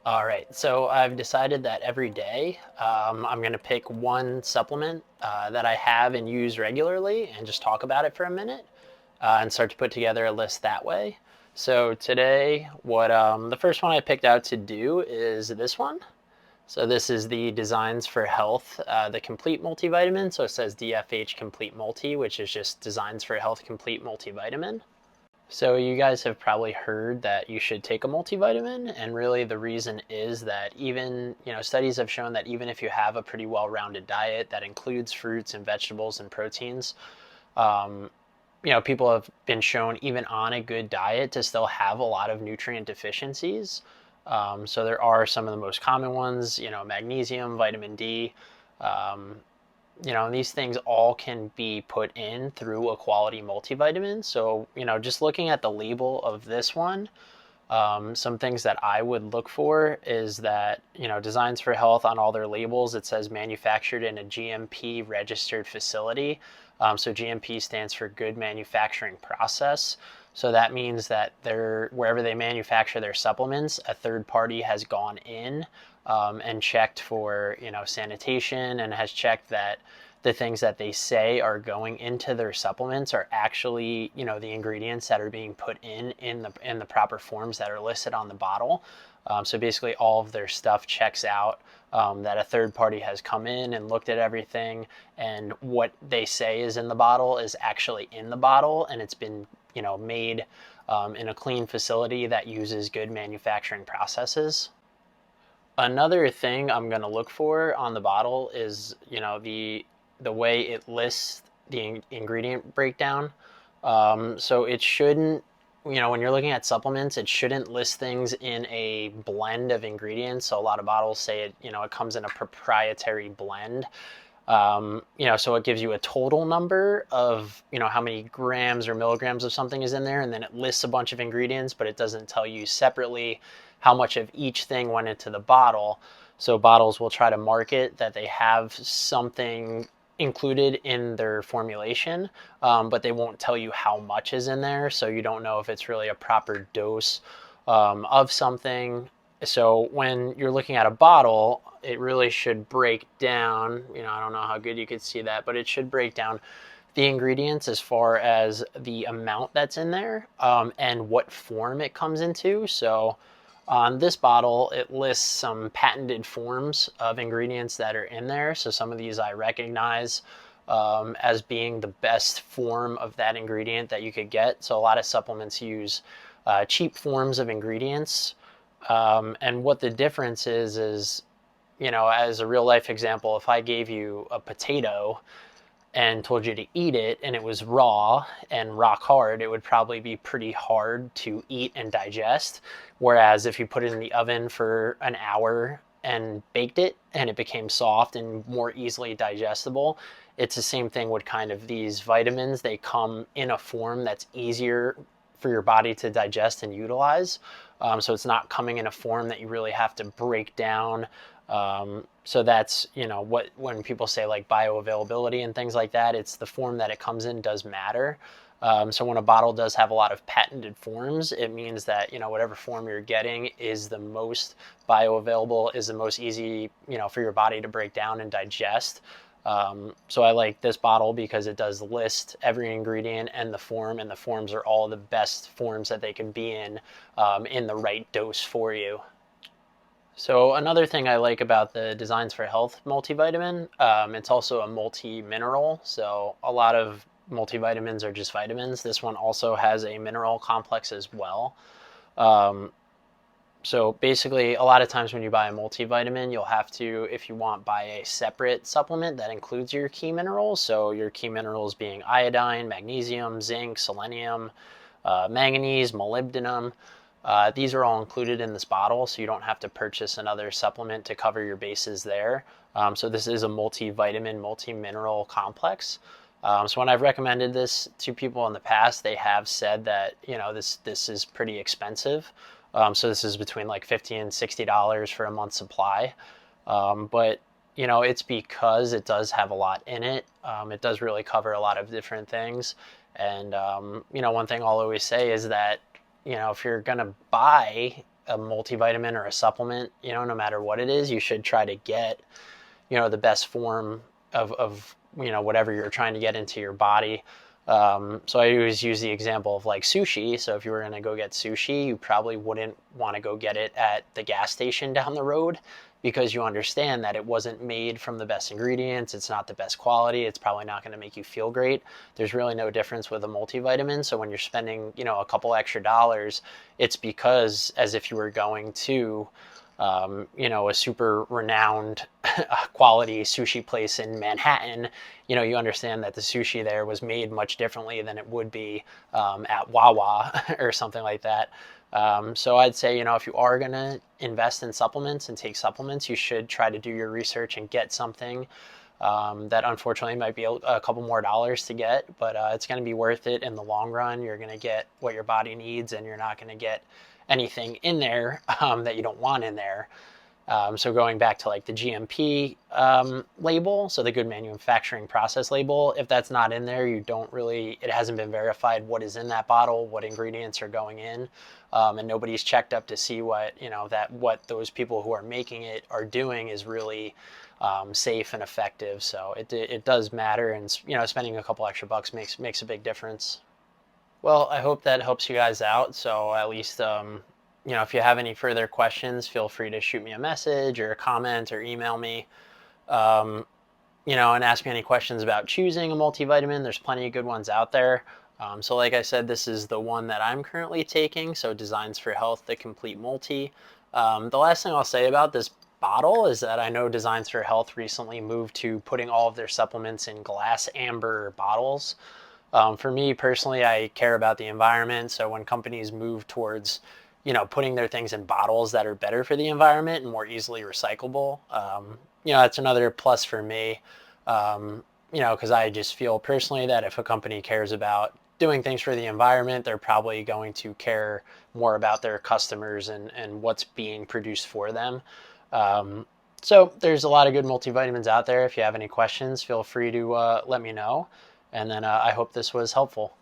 All right, so I've decided that every day I'm going to pick one supplement that I have and use regularly and just talk about it for a minute and start to put together a list that way. So today, the first one I picked out to do is this one. So this is the Designs for Health, the Complete Multivitamin. So it says DFH Complete Multi, which is just Designs for Health Complete Multivitamin. So you guys have probably heard that you should take a multivitamin, and really the reason is that even, studies have shown that even if you have a pretty well-rounded diet that includes fruits and vegetables and proteins, um, people have been shown even on a good diet to still have a lot of nutrient deficiencies. So there are some of the most common ones, magnesium, vitamin D, um, and these things all can be put in through a quality multivitamin. So, just looking at the label of this one, some things that I would look for is that, Designs for Health on all their labels, it says manufactured in a GMP registered facility. So GMP stands for Good Manufacturing Process. So that means that wherever they manufacture their supplements, a third party has gone in and checked for, sanitation, and has checked that the things that they say are going into their supplements are actually, the ingredients that are being put in the proper forms that are listed on the bottle. So basically, all of their stuff checks out. That a third party has come in and looked at everything, and what they say is in the bottle is actually in the bottle, and it's been, made in a clean facility that uses good manufacturing processes. Another thing I'm going to look for on the bottle is, the way it lists the ingredient breakdown. So it shouldn't, when you're looking at supplements, it shouldn't list things in a blend of ingredients. So a lot of bottles say it comes in a proprietary blend. So it gives you a total number of, how many grams or milligrams of something is in there, and then it lists a bunch of ingredients, but it doesn't tell you separately how much of each thing went into the bottle. So bottles will try to market that they have something included in their formulation, but they won't tell you how much is in there, so you don't know if it's really a proper dose of something. So when you're looking at a bottle, it really should break down, I don't know how good you could see that, but it should break down the ingredients as far as the amount that's in there and what form it comes into. So on this bottle, it lists some patented forms of ingredients that are in there. So some of these I recognize as being the best form of that ingredient that you could get. So a lot of supplements use cheap forms of ingredients. And what the difference is, as a real life example, if I gave you a potato and told you to eat it and it was raw and rock hard, it would probably be pretty hard to eat and digest. Whereas if you put it in the oven for an hour and baked it and it became soft and more easily digestible, it's the same thing with kind of these vitamins. They come in a form that's easier for your body to digest and utilize. So it's not coming in a form that you really have to break down. So that's, what when people say like bioavailability and things like that, it's the form that it comes in does matter. So when a bottle does have a lot of patented forms, it means that, whatever form you're getting is the most bioavailable, is the most easy, for your body to break down and digest. So I like this bottle because it does list every ingredient and the forms are all the best forms that they can be in the right dose for you. So another thing I like about the Designs for Health multivitamin, it's also a multi-mineral. So a lot of multivitamins are just vitamins. This one also has a mineral complex as well. Um, so basically, a lot of times when you buy a multivitamin, you'll have to, if you want, buy a separate supplement that includes your key minerals. So your key minerals being iodine, magnesium, zinc, selenium, manganese, molybdenum. These are all included in this bottle, so you don't have to purchase another supplement to cover your bases there. So this is a multivitamin, multi-mineral complex. So when I've recommended this to people in the past, they have said that this is pretty expensive. So this is between like $50 and $60 for a month's supply. But it's because it does have a lot in it. It does really cover a lot of different things. And one thing I'll always say is that if you're gonna buy a multivitamin or a supplement, no matter what it is, you should try to get, the best form of whatever you're trying to get into your body. So I always use the example of like sushi. So if you were going to go get sushi, you probably wouldn't want to go get it at the gas station down the road, because you understand that it wasn't made from the best ingredients. It's not the best quality. It's probably not going to make you feel great. There's really no difference with a multivitamin. So when you're spending, a couple extra dollars, it's because as if you were going to a super renowned quality sushi place in Manhattan. You understand that the sushi there was made much differently than it would be at Wawa or something like that. So I'd say, if you are going to invest in supplements and take supplements, you should try to do your research and get something that unfortunately might be a couple more dollars to get, but it's going to be worth it in the long run. You're going to get what your body needs, and you're not going to get anything in there that you don't want in there. So going back to like the GMP label, so the good manufacturing process label, if that's not in there, you don't really, it hasn't been verified what is in that bottle, what ingredients are going in, and nobody's checked up to see what, that what those people who are making it are doing is really safe and effective. So it does matter, and spending a couple extra bucks makes a big difference. Well, I hope that helps you guys out. So at least, if you have any further questions, feel free to shoot me a message or a comment or email me, um, and ask me any questions about choosing a multivitamin. There's plenty of good ones out there. So like I said, this is the one that I'm currently taking. So Designs for Health, the Complete Multi. The last thing I'll say about this bottle is that I know Designs for Health recently moved to putting all of their supplements in glass amber bottles. For me personally, I care about the environment. So when companies move towards, putting their things in bottles that are better for the environment and more easily recyclable, that's another plus for me. Because I just feel personally that if a company cares about doing things for the environment, they're probably going to care more about their customers and what's being produced for them. Um, so there's a lot of good multivitamins out there. If you have any questions, feel free to let me know. And then I hope this was helpful.